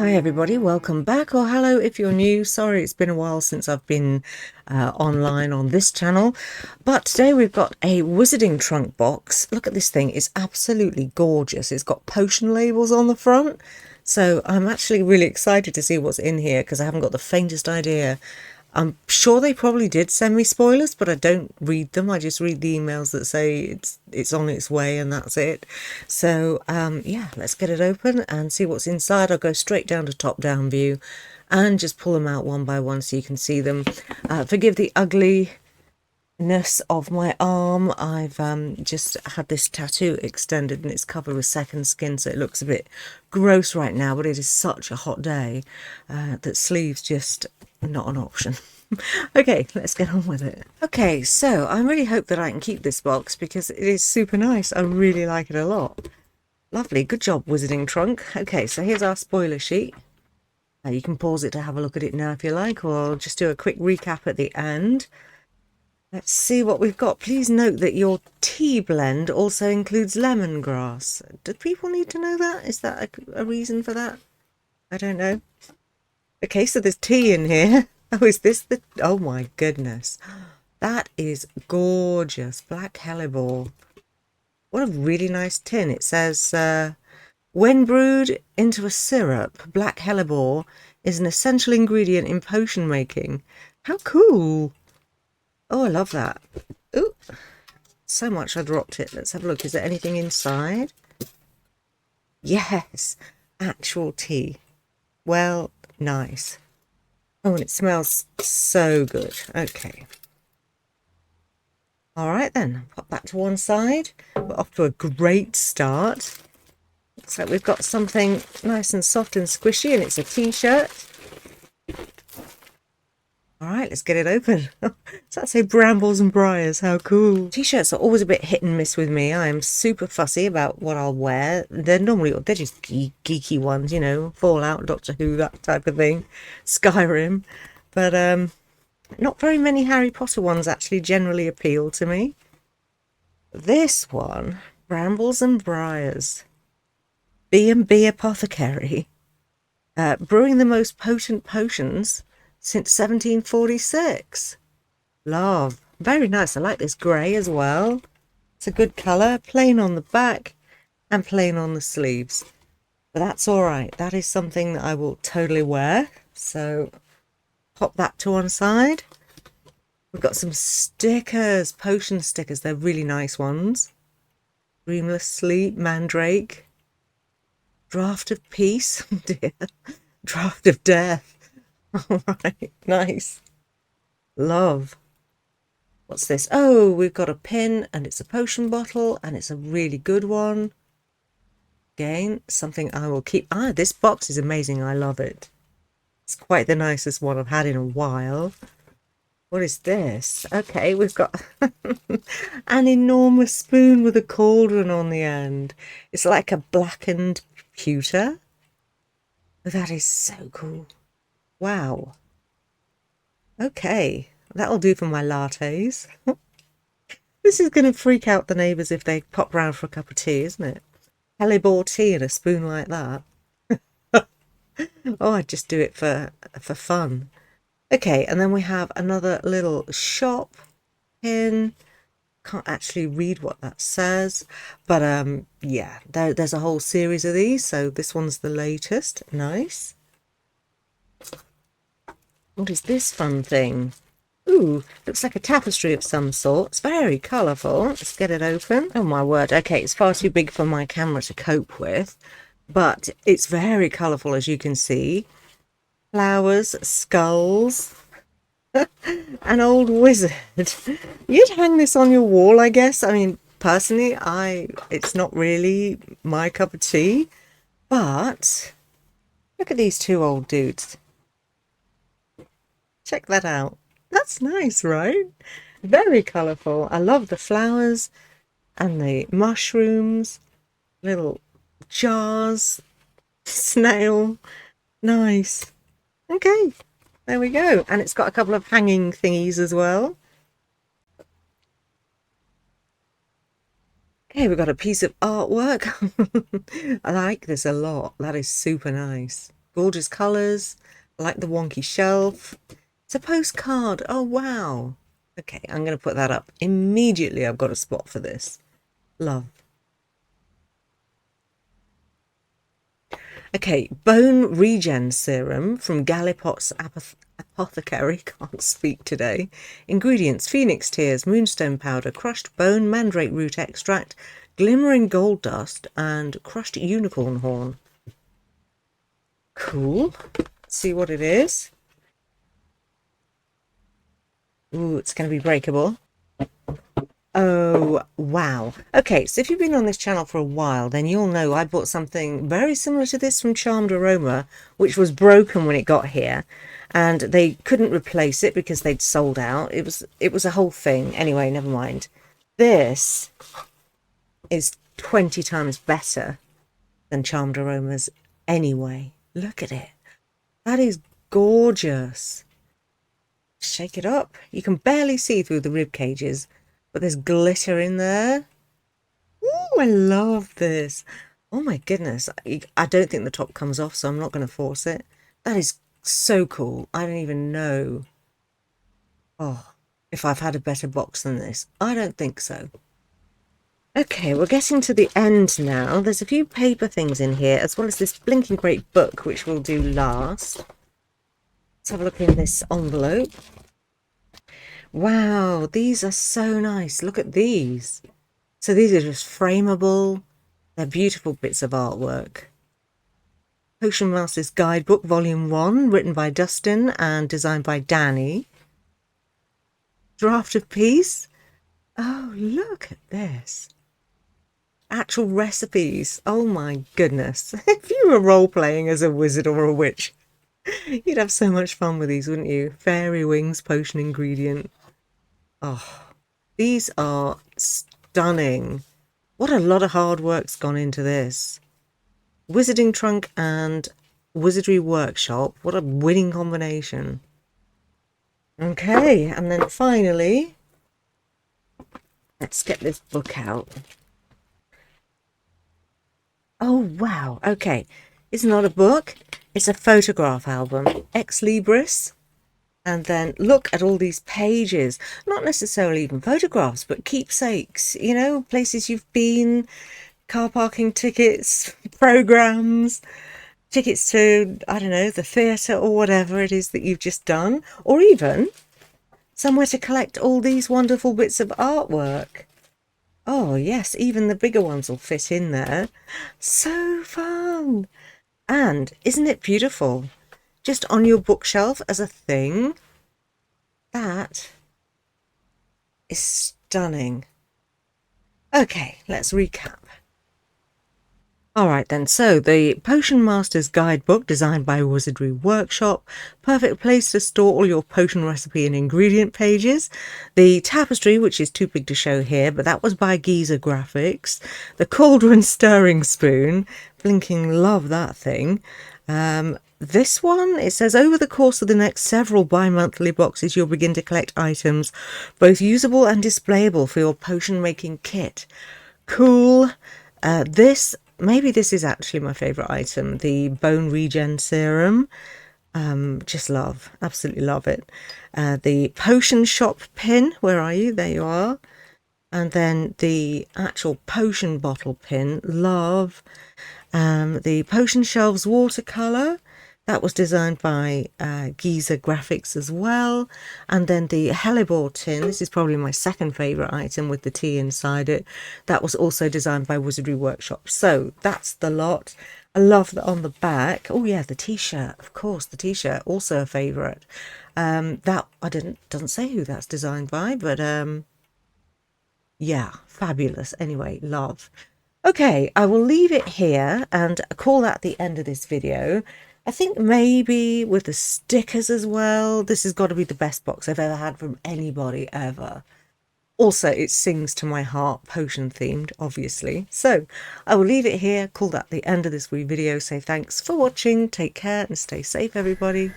Hi everybody, welcome back, or hello if you're new. Sorry, it's been a while since I've been online on this channel, but today we've got a wizarding trunk box. Look at this thing, it's absolutely gorgeous. It's got potion labels on the front, so I'm actually really excited to see what's in here because I haven't got the faintest idea. I'm sure they probably did send me spoilers, but I don't read them. I just read the emails that say it's on its way and that's it. So yeah, let's get it open and see what's inside. I'll go straight down to top-down view and just pull them out one by one so you can see them. Forgive the ugliness of my arm. I've just had this tattoo extended and it's covered with second skin, so it looks a bit gross right now, but it is such a hot day that sleeves just not an option. Okay, let's get on with it. Okay, so I really hope that I can keep this box because it is super nice. I really like it a lot. Lovely, good job, Wizarding Trunk. Okay, so here's our spoiler sheet. You can pause it to have a look at it now if you like, or I'll just do a quick recap at the end. Let's see what we've got. Please note that your tea blend also includes lemongrass. Do people need to know that? Is that a reason for that? I don't know. Okay, so there's tea in here. Oh, is this the... Oh my goodness. That is gorgeous. Black hellebore. What a really nice tin. It says, when brewed into a syrup, black hellebore is an essential ingredient in potion making. How cool. Oh, I love that. Ooh, so much I dropped it. Let's have a look. Is there anything inside? Yes, actual tea. Well, nice. Oh, and it smells so good. Okay. All right then, pop that to one side. We're off to a great start. Looks like we've got something nice and soft and squishy, and it's a t-shirt. All right, let's get it open. Does that say brambles and briars? How cool. T-shirts are always a bit hit and miss with me. I am super fussy about what I'll wear. They're just geeky ones, you know, Fallout, Doctor Who, that type of thing, Skyrim. But not very many Harry Potter ones actually generally appeal to me. This one, Brambles and Briars. B&B Apothecary. Brewing the most potent potions since 1746. Love. Very nice. I like this grey as well. It's a good colour. Plain on the back and plain on the sleeves. But that's all right. That is something that I will totally wear. So pop that to one side. We've got some stickers, potion stickers. They're really nice ones. Dreamless Sleep, Mandrake. Draft of Peace. Dear. Draft of Death. All right, nice. Love. What's this? Oh, we've got a pin and it's a potion bottle and it's a really good one. Again, something I will keep. Ah, this box is amazing. I love it. It's quite the nicest one I've had in a while. What is this? Okay, we've got an enormous spoon with a cauldron on the end. It's like a blackened pewter. That is so cool. Wow. Okay, that'll do for my lattes. This is going to freak out the neighbours if they pop round for a cup of tea, isn't it? Hellebore tea in a spoon like that. Oh, I'd just do it for fun. Okay, and then we have another little shop pin. Can't actually read what that says, but yeah, there's a whole series of these, so this one's the latest. Nice. What is this fun thing? Ooh, looks like a tapestry of some sort. It's very colourful. Let's get it open. Oh my word. Okay, it's far too big for my camera to cope with, but it's very colourful, as you can see. Flowers, skulls, an old wizard. You'd hang this on your wall, I guess. I mean, personally, it's not really my cup of tea, but look at these two old dudes. Check that out. That's nice, right? Very colourful. I love the flowers and the mushrooms, little jars, snail. Nice. Okay, there we go. And it's got a couple of hanging thingies as well. Okay, we've got a piece of artwork. I like this a lot. That is super nice. Gorgeous colours. I like the wonky shelf. It's a postcard. Oh, wow. Okay, I'm going to put that up. Immediately I've got a spot for this. Love. Okay, bone regen serum from Gallipot's apothecary. Can't speak today. Ingredients: phoenix tears, moonstone powder, crushed bone, mandrake root extract, glimmering gold dust, and crushed unicorn horn. Cool. Let's see what it is. Ooh, it's going to be breakable. Oh, wow. Okay, so if you've been on this channel for a while, then you'll know I bought something very similar to this from Charmed Aroma, which was broken when it got here, and they couldn't replace it because they'd sold out. It was a whole thing. Anyway, never mind. This is 20 times better than Charmed Aromas anyway. Look at it. That is gorgeous. Shake it up. You can barely see through the rib cages, but there's glitter in there. Ooh, I love this. Oh my goodness. I don't think the top comes off, so I'm not going to force it. That is so cool. I don't even know. Oh, if I've had a better box than this. I don't think so. Okay, we're getting to the end now. There's a few paper things in here, as well as this blinking great book, which we'll do last. Let's have a look in this envelope. Wow, these are so nice. Look at these. So these are just frameable. They're beautiful bits of artwork. Potion Master's Guidebook, Volume 1, written by Dustin and designed by Danny. Draft of Peace. Oh, look at this. Actual recipes. Oh my goodness. If you were role-playing as a wizard or a witch, you'd have so much fun with these, wouldn't you? Fairy wings, potion ingredient. Oh, these are stunning. What a lot of hard work's gone into this. Wizarding Trunk and Wizardry Workshop. What a winning combination. Okay, and then finally, let's get this book out. Oh, wow. Okay, it's not a book. It's a photograph album. Ex Libris. And then look at all these pages, not necessarily even photographs, but keepsakes, you know, places you've been, car parking tickets, programs, tickets to, I don't know, the theatre or whatever it is that you've just done, or even somewhere to collect all these wonderful bits of artwork. Oh, yes, even the bigger ones will fit in there. So fun. And isn't it beautiful? Just on your bookshelf as a thing. That is stunning. Okay, let's recap. Alright then, so the Potion Master's Guidebook, designed by Wizardry Workshop. Perfect place to store all your potion recipe and ingredient pages. The tapestry, which is too big to show here, but that was by Giza Graphics. The Cauldron Stirring Spoon. Blinking love that thing. This one, it says, over the course of the next several bi-monthly boxes, you'll begin to collect items, both usable and displayable for your potion making kit. Cool. Maybe this is actually my favourite item, the Bone Regen Serum. Just love, absolutely love it. The Potion Shop pin, where are you? There you are. And then the actual potion bottle pin, love. The Potion Shelves watercolour, that was designed by Giza Graphics as well. And then the Hellebore tin, this is probably my second favourite item with the tea inside it. That was also designed by Wizardry Workshop. So that's the lot. I love that on the back. Oh yeah, the t-shirt, of course, the t-shirt, also a favourite. That doesn't say who that's designed by, but yeah, fabulous. Anyway, love. Okay, I will leave it here and call that the end of this video. I think maybe with the stickers as well, this has got to be the best box I've ever had from anybody ever. Also, it sings to my heart, potion themed, obviously. So I will leave it here, call that the end of this wee video. Say thanks for watching, take care and stay safe, everybody.